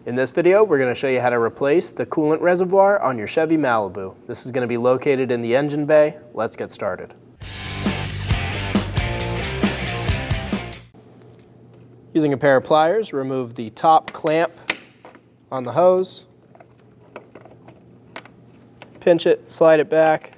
In this video, we're going to show you how to replace the coolant reservoir on your Chevy Malibu. This is going to be located in the engine bay. Let's get started. Using a pair of pliers, remove the top clamp on the hose. Pinch it, slide it back.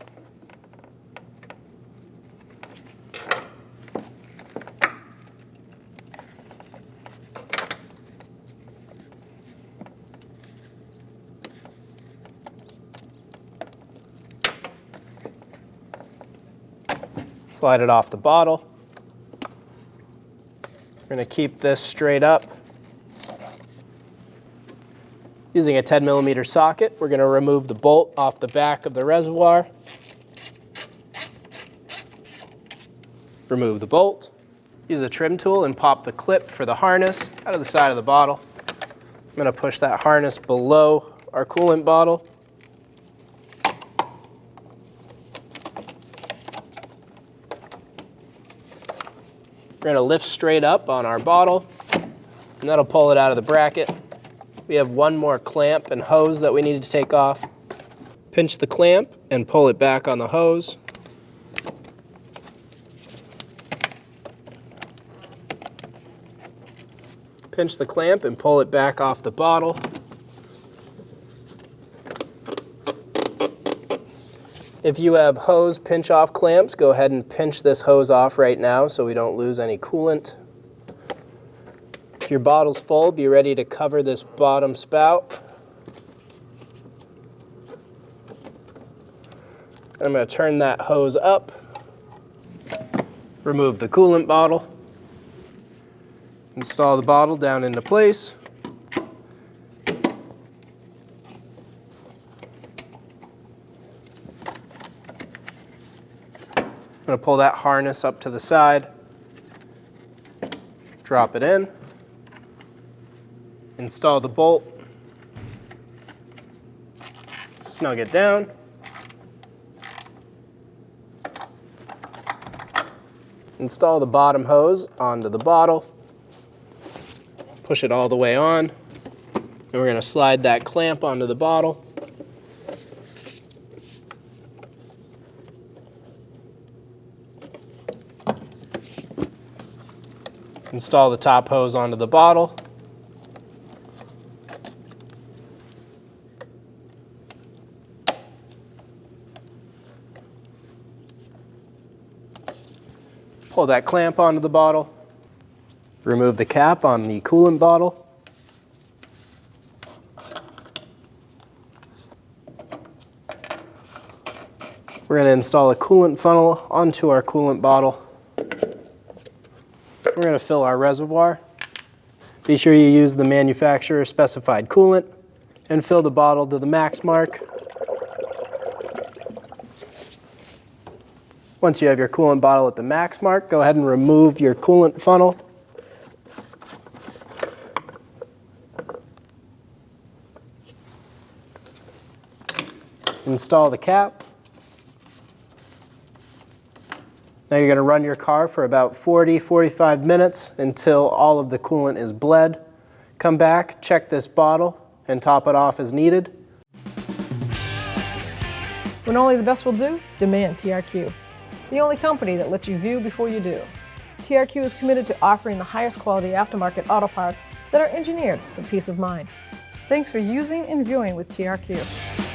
Slide it off the bottle. We're going to keep this straight up. Using a 10mm socket, we're going to remove the bolt off the back of the reservoir. Remove the bolt. Use a trim tool and pop the clip for the harness out of the side of the bottle. I'm going to push that harness below our coolant bottle. We're going to lift straight up on our bottle, and that'll pull it out of the bracket. We have one more clamp and hose that we need to take off. Pinch the clamp and pull it back on the hose. Pinch the clamp and pull it back off the bottle. If you have hose pinch-off clamps, go ahead and pinch this hose off right now so we don't lose any coolant. If your bottle's full, be ready to cover this bottom spout. I'm going to turn that hose up. Remove the coolant bottle. Install the bottle down into place. I'm going to pull that harness up to the side, drop it in, install the bolt, snug it down, install the bottom hose onto the bottle, push it all the way on, and we're going to slide that clamp onto the bottle. Install the top hose onto the bottle. Pull that clamp onto the bottle. Remove the cap on the coolant bottle. We're going to install a coolant funnel onto our coolant bottle. We're going to fill our reservoir. Be sure you use the manufacturer specified coolant and fill the bottle to the max mark. Once you have your coolant bottle at the max mark, go ahead and remove your coolant funnel. Install the cap. Now you're going to run your car for about 40-45 minutes until all of the coolant is bled. Come back, check this bottle, and top it off as needed. When only the best will do, demand TRQ. The only company that lets you view before you do. TRQ is committed to offering the highest quality aftermarket auto parts that are engineered for peace of mind. Thanks for using and viewing with TRQ.